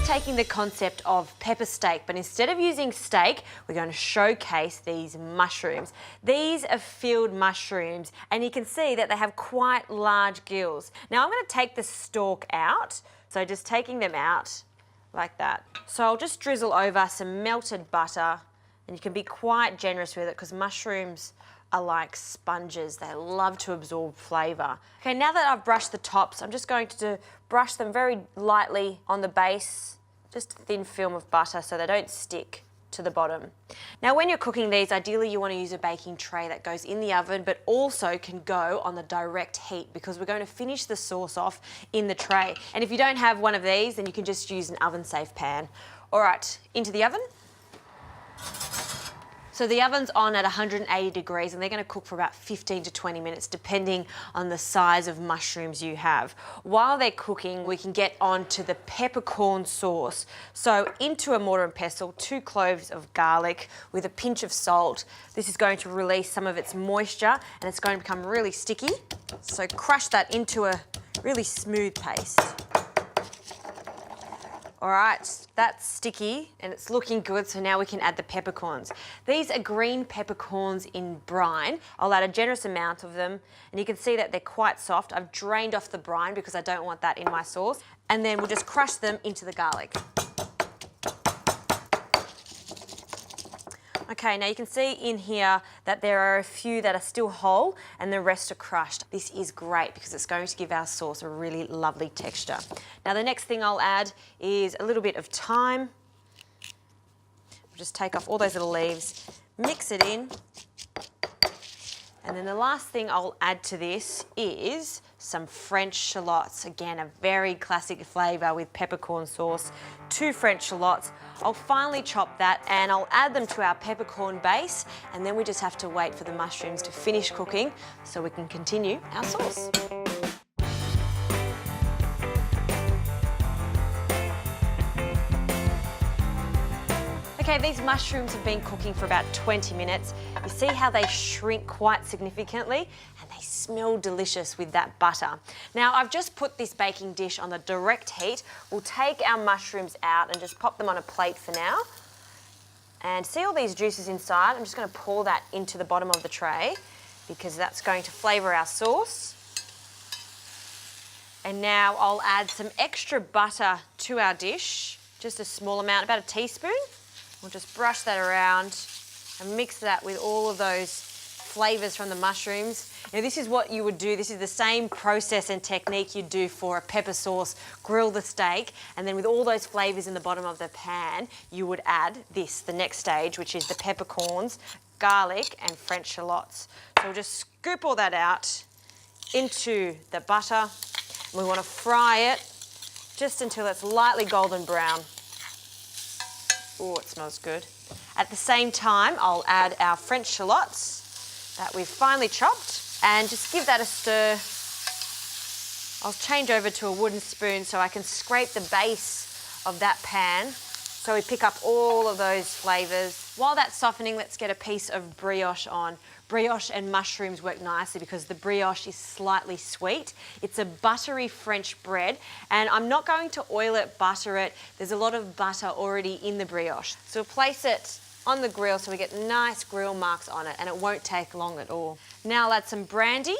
just taking the concept of pepper steak, but instead of using steak, we're going to showcase these mushrooms. These are field mushrooms, and you can see that they have quite large gills. Now I'm going to take the stalk out, so just taking them out like that. So I'll just drizzle over some melted butter, and you can be quite generous with it because mushrooms are like sponges. They love to absorb flavour. Okay, now that I've brushed the tops, I'm just going to brush them very lightly on the base, just a thin film of butter so they don't stick to the bottom. Now when you're cooking these, ideally you want to use a baking tray that goes in the oven but also can go on the direct heat because we're going to finish the sauce off in the tray. And if you don't have one of these, then you can just use an oven-safe pan. All right, into the oven. So the oven's on at 180 degrees and they're going to cook for about 15 to 20 minutes depending on the size of mushrooms you have. While they're cooking, we can get on to the peppercorn sauce. So into a mortar and pestle, 2 cloves of garlic with a pinch of salt. This is going to release some of its moisture and it's going to become really sticky. So crush that into a really smooth paste. All right, that's sticky and it's looking good, so now we can add the peppercorns. These are green peppercorns in brine. I'll add a generous amount of them and you can see that they're quite soft. I've drained off the brine because I don't want that in my sauce. And then we'll just crush them into the garlic. Okay, now you can see in here that there are a few that are still whole and the rest are crushed. This is great because it's going to give our sauce a really lovely texture. Now the next thing I'll add is a little bit of thyme. I'll just take off all those little leaves, mix it in. And then the last thing I'll add to this is some French shallots. Again, a very classic flavour with peppercorn sauce. 2 French shallots. I'll finely chop that and I'll add them to our peppercorn base, and then we just have to wait for the mushrooms to finish cooking so we can continue our sauce. Okay, these mushrooms have been cooking for about 20 minutes. You see how they shrink quite significantly and they smell delicious with that butter. Now I've just put this baking dish on the direct heat. We'll take our mushrooms out and just pop them on a plate for now. And see all these juices inside? I'm just going to pour that into the bottom of the tray because that's going to flavour our sauce. And now I'll add some extra butter to our dish, just a small amount, about a teaspoon. We'll just brush that around and mix that with all of those flavours from the mushrooms. Now this is what you would do. This is the same process and technique you'd do for a pepper sauce. Grill the steak, and then with all those flavours in the bottom of the pan, you would add this, the next stage, which is the peppercorns, garlic and French shallots. So we'll just scoop all that out into the butter. We want to fry it just until it's lightly golden brown. Oh, it smells good. At the same time, I'll add our French shallots that we've finely chopped and just give that a stir. I'll change over to a wooden spoon so I can scrape the base of that pan so we pick up all of those flavours. While that's softening, let's get a piece of brioche on. Brioche and mushrooms work nicely because the brioche is slightly sweet. It's a buttery French bread, and I'm not going to oil it, butter it. There's a lot of butter already in the brioche. So we'll place it on the grill so we get nice grill marks on it, and it won't take long at all. Now I'll add some brandy,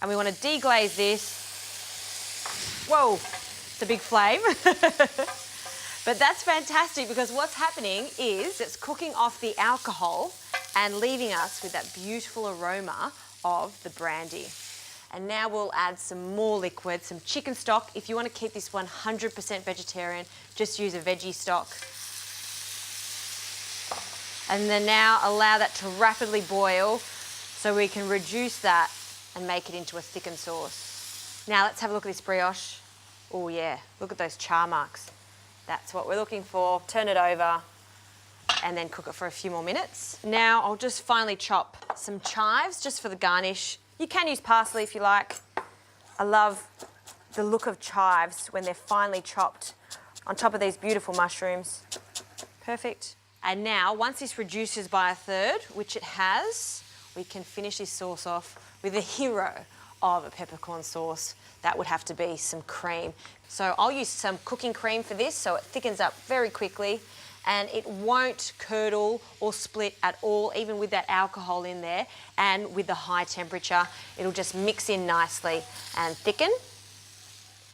and we want to deglaze this. Whoa, it's a big flame. But that's fantastic because what's happening is it's cooking off the alcohol and leaving us with that beautiful aroma of the brandy. And now we'll add some more liquid, some chicken stock. If you want to keep this 100% vegetarian, just use a veggie stock. And then now allow that to rapidly boil so we can reduce that and make it into a thickened sauce. Now let's have a look at this brioche. Oh yeah, look at those char marks. That's what we're looking for. Turn it over and then cook it for a few more minutes. Now I'll just finely chop some chives just for the garnish. You can use parsley if you like. I love the look of chives when they're finely chopped on top of these beautiful mushrooms. Perfect. And now, once this reduces by a third, which it has, we can finish this sauce off with the hero of a peppercorn sauce. that would have to be some cream. So I'll use some cooking cream for this so it thickens up very quickly and it won't curdle or split at all, even with that alcohol in there, and with the high temperature, it'll just mix in nicely and thicken.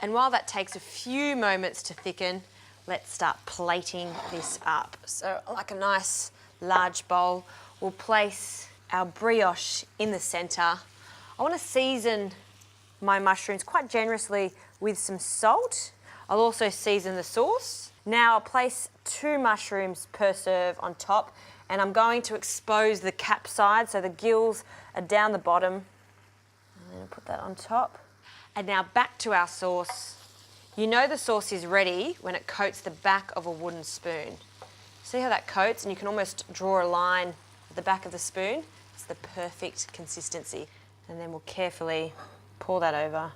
And while that takes a few moments to thicken, let's start plating this up. So like a nice large bowl, we'll place our brioche in the centre. I want to season my mushrooms quite generously with some salt. I'll also season the sauce. Now I'll place 2 mushrooms per serve on top, and I'm going to expose the cap side so the gills are down the bottom. And then I'll put that on top. And now back to our sauce. You know the sauce is ready when it coats the back of a wooden spoon. See how that coats, and you can almost draw a line at the back of the spoon? It's the perfect consistency. And then we'll carefully pour that over.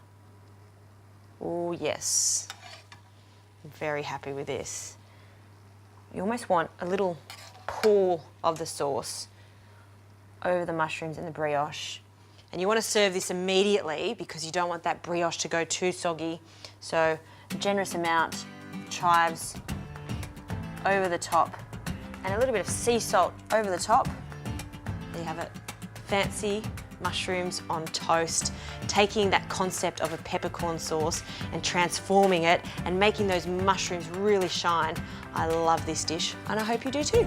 Oh yes. I'm very happy with this. You almost want a little pour of the sauce over the mushrooms and the brioche. And you want to serve this immediately because you don't want that brioche to go too soggy. So a generous amount of chives over the top and a little bit of sea salt over the top. There you have it. Fancy mushrooms on toast, taking that concept of a peppercorn sauce and transforming it and making those mushrooms really shine. I love this dish and I hope you do too.